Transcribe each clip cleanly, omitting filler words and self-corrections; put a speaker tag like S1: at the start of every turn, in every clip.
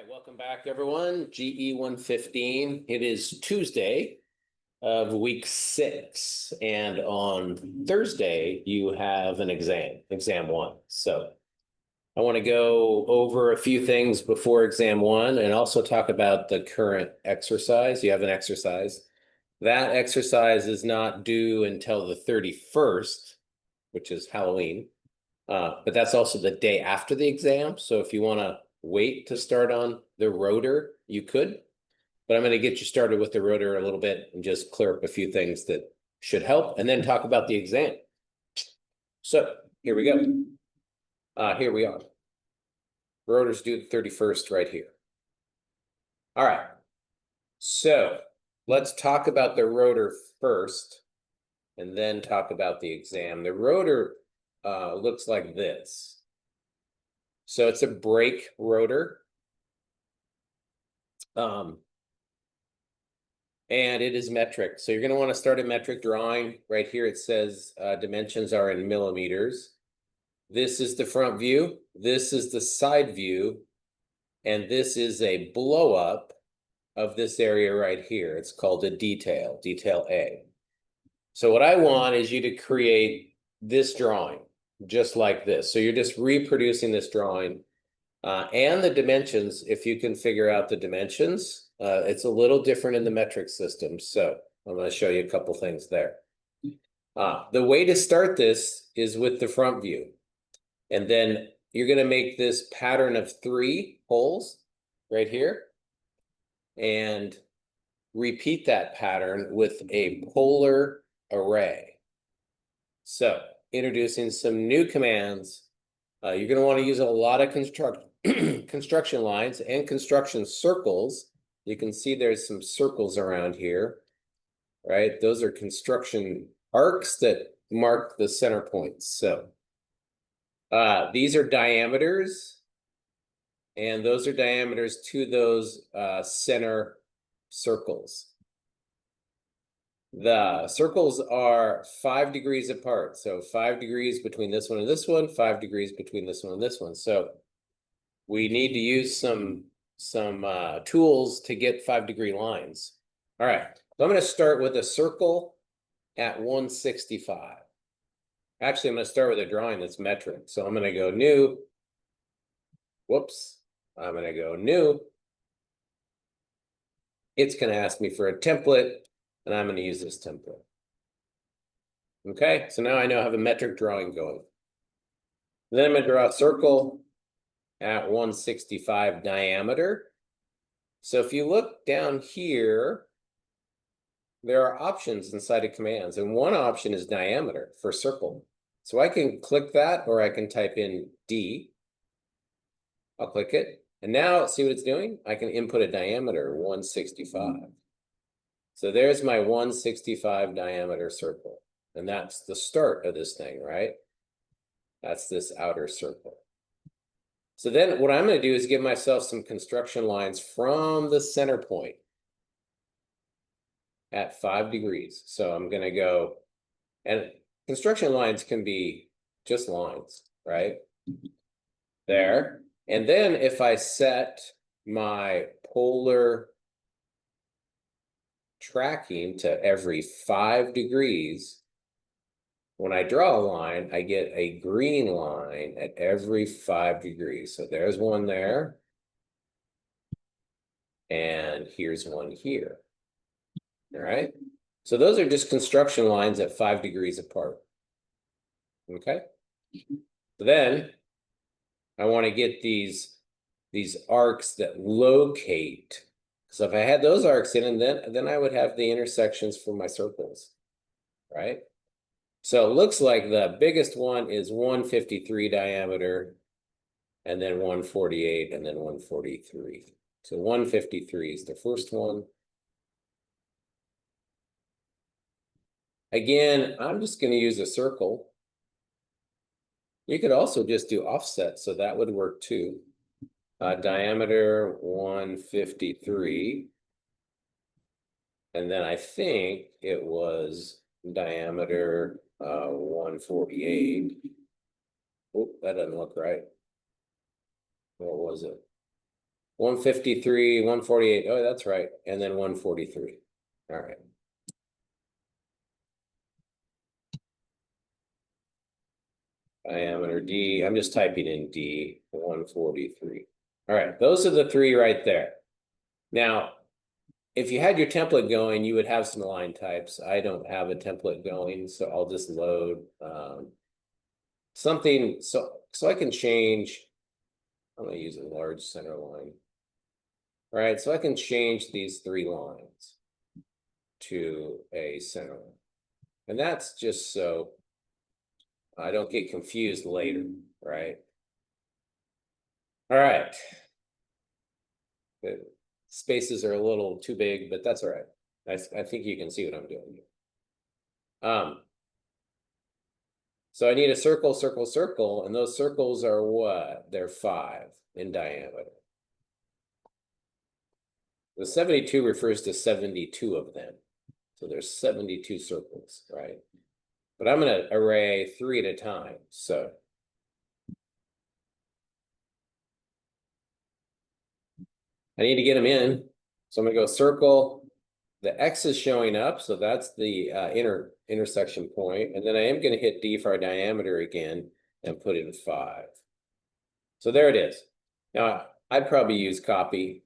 S1: right, welcome back, everyone. GE115. It is Tuesday of week 6, and on Thursday you have an exam 1. So I want to go over a few things before exam 1 and also talk about the current exercise. You have an exercise. That exercise is not due until the 31st, which is Halloween. But that's also the day after the exam. So if you want to wait to start on the rotor, you could. But I'm going to get you started with the rotor a little bit and just clear up a few things that should help and then talk about the exam. So here we go. Here we are. Rotor's due the 31st right here. All right. So let's talk about the rotor first and then talk about the exam. The rotor looks like this. So it's a brake rotor. And it is metric. So you're going to want to start a metric drawing. Right here it says dimensions are in millimeters. This is the front view. This is the side view. And this is a blow up of this area right here. It's called a detail A. So what I want is you to create this drawing just like this. So you're just reproducing this drawing and the dimensions. If you can figure out the dimensions, it's a little different in the metric system. So I'm going to show you a couple things there. The way to start this is with the front view. And then you're going to make this pattern of 3 holes right here. And repeat that pattern with a polar array. So introducing some new commands. You're going to want to use a lot of construction lines and construction circles. You can see there's some circles around here, right? Those are construction arcs that mark the center points. So these are diameters, and those are diameters to those center circles. The circles are 5 degrees apart. So 5 degrees between this one and this one, 5 degrees between this one and this one. So we need to use some tools to get 5-degree lines. All right, so I'm going to start with a circle at 165. Actually, I'm going to start with a drawing that's metric. So I'm going to go new. Whoops. I'm going to go new. It's going to ask me for a template, and I'm going to use this template. Okay, so now I know I have a metric drawing going. Then I'm going to draw a circle at 165 diameter. So if you look down here, there are options inside of commands, and one option is diameter for circle. So I can click that, or I can type in D. I'll click it, and now see what it's doing? I can input a diameter, 165. So there's my 165 diameter circle, and that's the start of this thing, right? That's this outer circle. So then what I'm going to do is give myself some construction lines from the center point at 5 degrees. So I'm going to go, and construction lines can be just lines, right? There. And then if I set my polar tracking to every 5 degrees, when I draw a line, I get a green line at every 5 degrees. So there's one there. And here's one here. All right. So those are just construction lines at 5 degrees apart. Okay. So then I want to get these arcs that locate. So if I had those arcs in, and then I would have the intersections for my circles, right? So it looks like the biggest one is 153 diameter, and then 148, and then 143. So 153 is the first one. Again, I'm just going to use a circle. You could also just do offset, so that would work too. Diameter 153. And then I think it was diameter 148. Oh, that doesn't look right. What was it? 153, 148. Oh, that's right. And then 143. All right. Diameter D. I'm just typing in D, 143. All right, those are the three right there. Now, if you had your template going, you would have some line types. I don't have a template going, so I'll just load something so I can change. I'm going to use a large center line. All right, so I can change these three lines to a center line. And that's just so I don't get confused later, right? All right. The spaces are a little too big, but that's all right. I think you can see what I'm doing here. So I need a circle, circle, circle, and those circles are what? They're 5 in diameter. The 72 refers to 72 of them. So there's 72 circles, right? But I'm going to array 3 at a time. So I need to get them in. So I'm going to go circle. The X is showing up, so that's the intersection point. And then I am going to hit D for our diameter again and put in 5. So there it is. Now, I'd probably use copy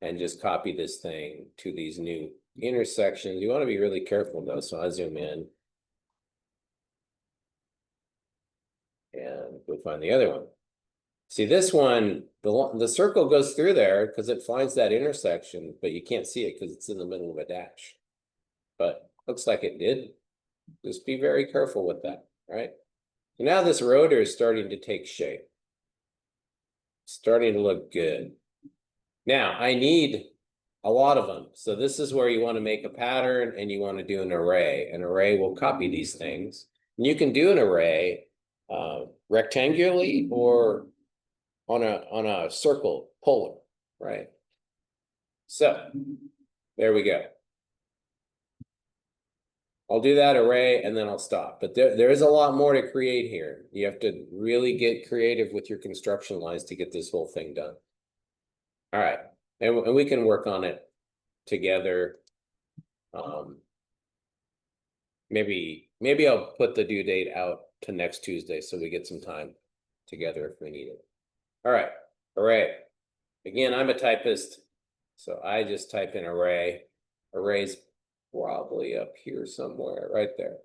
S1: and just copy this thing to these new intersections. You want to be really careful, though, so I'll zoom in. And we'll find the other one. See, this one, the circle goes through there because it finds that intersection, but you can't see it because it's in the middle of a dash. But looks like it did. Just be very careful with that, right? So now this rotor is starting to take shape. Starting to look good. Now, I need a lot of them. So this is where you want to make a pattern and you want to do an array. An array will copy these things. And you can do an array rectangularly or on a circle polar, right? So there we go. I'll do that array and then I'll stop. But there is a lot more to create here. You have to really get creative with your construction lines to get this whole thing done. All right, and we can work on it together. Maybe I'll put the due date out to next Tuesday so we get some time together if we need it. All right, array. Again, I'm a typist, so I just type in array. Array's probably up here somewhere, right there.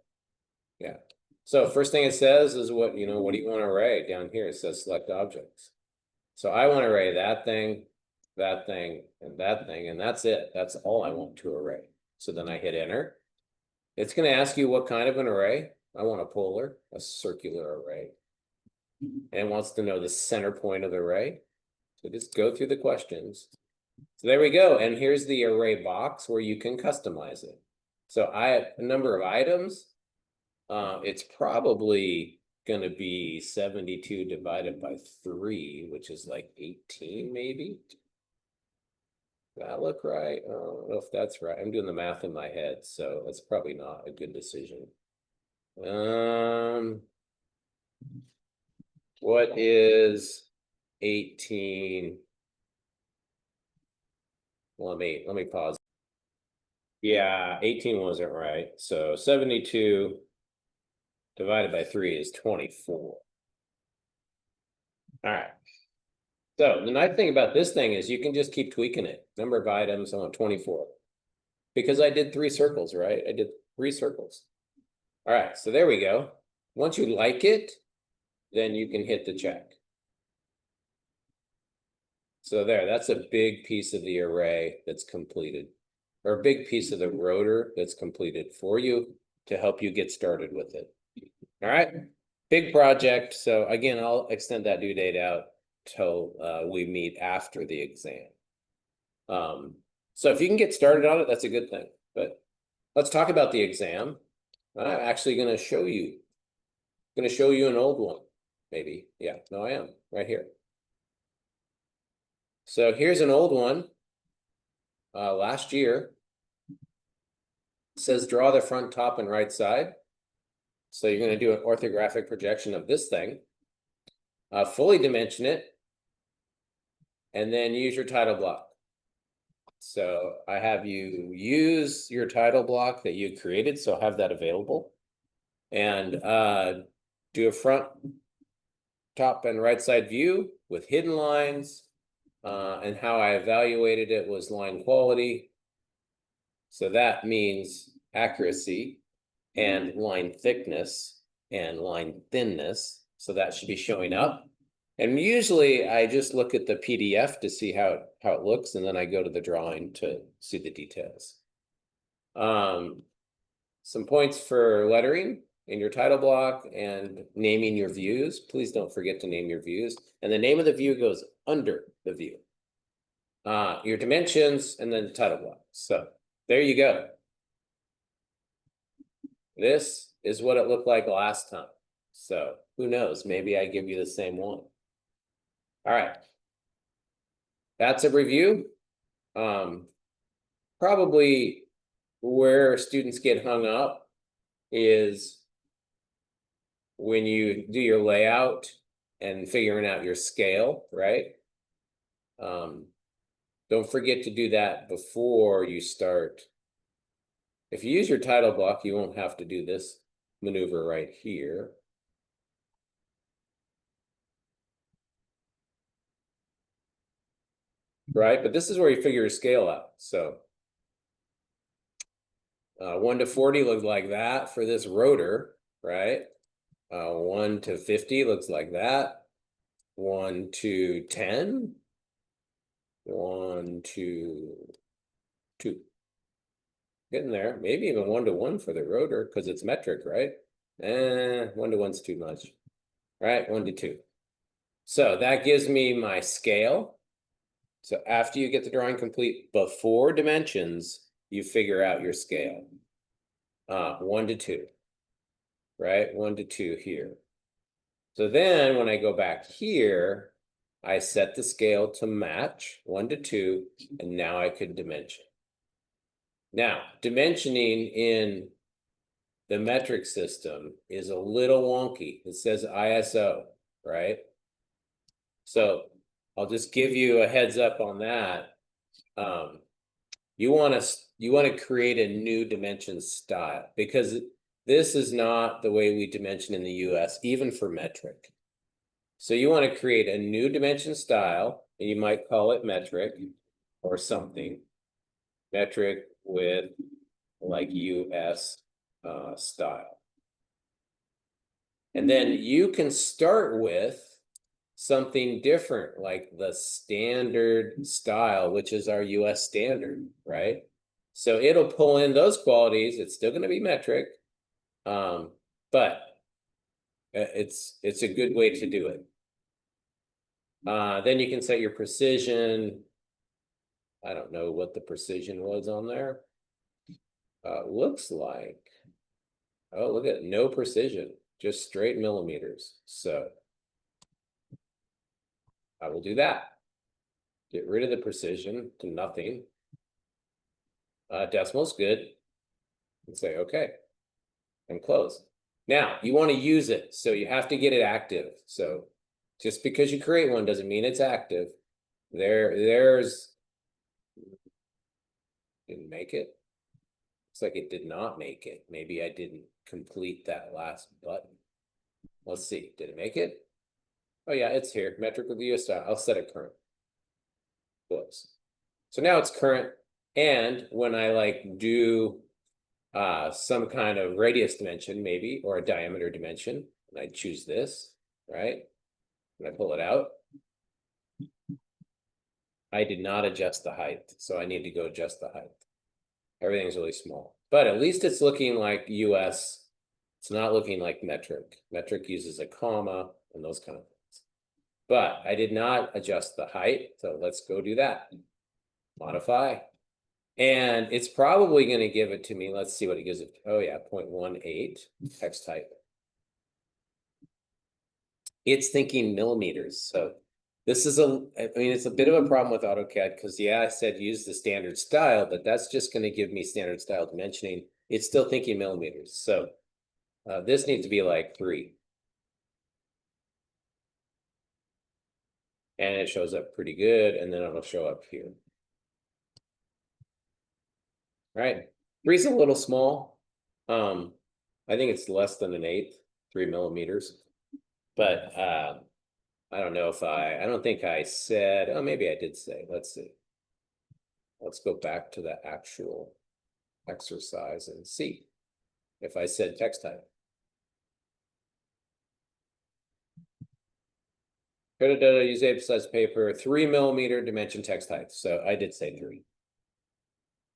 S1: Yeah. So first thing it says is what do you want to array? Down here it says select objects. So I want to array that thing, and that thing, and that's it. That's all I want to array. So then I hit enter. It's going to ask you what kind of an array. I want a polar, a circular array. And it wants to know the center point of the array. So just go through the questions. So there we go. And here's the array box where you can customize it. So I have a number of items. It's probably going to be 72 divided by 3, which is like 18 maybe. Does that look right? I don't know if that's right. I'm doing the math in my head, so that's probably not a good decision. What is 18? Let me pause. Yeah, 18 wasn't right. So 72 divided by 3 is 24. All right. So the nice thing about this thing is you can just keep tweaking it. Number of items, I want 24. Because I did 3 circles, right? I did 3 circles. All right, so there we go. Once you like it, then you can hit the check. So there, that's a big piece of the array that's completed, or a big piece of the rotor that's completed for you to help you get started with it. All right, big project. So again, I'll extend that due date out till we meet after the exam. So if you can get started on it, that's a good thing. But let's talk about the exam. I'm actually going to show you. I'm going to show you an old one, maybe. Yeah, no, I am right here. So here's an old one. Last year. It says draw the front, top, and right side. So you're going to do an orthographic projection of this thing. Fully dimension it. and then use your title block. So I have you use your title block that you created, so have that available. And do a front, top, and right side view with hidden lines. And how I evaluated it was line quality. So that means accuracy and line thickness and line thinness. So that should be showing up. And usually I just look at the PDF to see how it looks, and then I go to the drawing to see the details. Some points for lettering in your title block and naming your views. Please don't forget to name your views. And the name of the view goes under the view. Your dimensions, and then the title block. So there you go. This is what it looked like last time. So who knows? Maybe I give you the same one. All right. That's a review. Probably where students get hung up is when you do your layout and figuring out your scale, right? Don't forget to do that before you start. If you use your title block, you won't have to do this maneuver right here. Right, but this is where you figure your scale out. So 1 to 40 looks like that for this rotor, right? 1 to 50 looks like that. 1 to 10. 1 to 2. Getting there. Maybe even 1 to 1 for the rotor because it's metric, right? 1 to 1's too much. Right, 1 to 2. So that gives me my scale. So after you get the drawing complete, before dimensions, you figure out your scale. 1 to 2, right? 1 to 2 here. So then when I go back here, I set the scale to match 1 to 2, and now I could dimension. Now, dimensioning in the metric system is a little wonky. It says ISO, right? So I'll just give you a heads up on that. You want to create a new dimension style, because this is not the way we dimension in the US, even for metric. So you want to create a new dimension style, and you might call it metric or something. Metric with like US style. And then you can start with something different, like the standard style, which is our US standard, right? So it'll pull in those qualities. It's still going to be metric, but it's a good way to do it. Then you can set your precision. I don't know what the precision was on there. Looks like, oh, look at no precision, just straight millimeters. So I will do that. Get rid of the precision to nothing. Decimal's good. And say, okay, and close. Now, you want to use it, so you have to get it active. So just because you create one doesn't mean it's active. There's, didn't make it. Looks like it did not make it. Maybe I didn't complete that last button. Let's see, did it make it? Oh yeah, it's here, metric with the US style. I'll set it current. Close. So now it's current, and when I like do some kind of radius dimension maybe, or a diameter dimension, and I choose this, right? And I pull it out, I did not adjust the height, so I need to go adjust the height. Everything's really small, but at least it's looking like US. It's not looking like metric. Metric uses a comma and those kind of things. But I did not adjust the height, so let's go do that. Modify. And it's probably going to give it to me. Let's see what it gives it. Oh yeah, 0.18 text type. It's thinking millimeters. So this is it's a bit of a problem with AutoCAD, because yeah, I said use the standard style, but that's just going to give me standard style dimensioning. It's still thinking millimeters. So this needs to be like 3. And it shows up pretty good, and then it'll show up here. All right, 3's a little small. I think it's less than an eighth, 3 millimeters. But I don't know if I don't think I said, oh, maybe I did say, let's see. Let's go back to the actual exercise and see if I said text type. Use emphasized paper, 3 millimeter dimension text height. So I did say 3.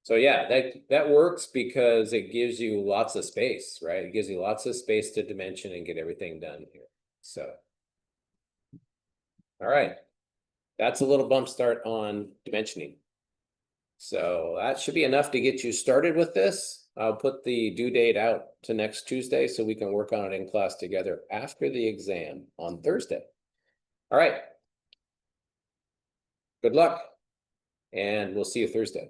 S1: So yeah, that works because it gives you lots of space, right? It gives you lots of space to dimension and get everything done here. So, all right, that's a little bump start on dimensioning. So that should be enough to get you started with this. I'll put the due date out to next Tuesday so we can work on it in class together after the exam on Thursday. All right. Good luck, and we'll see you Thursday.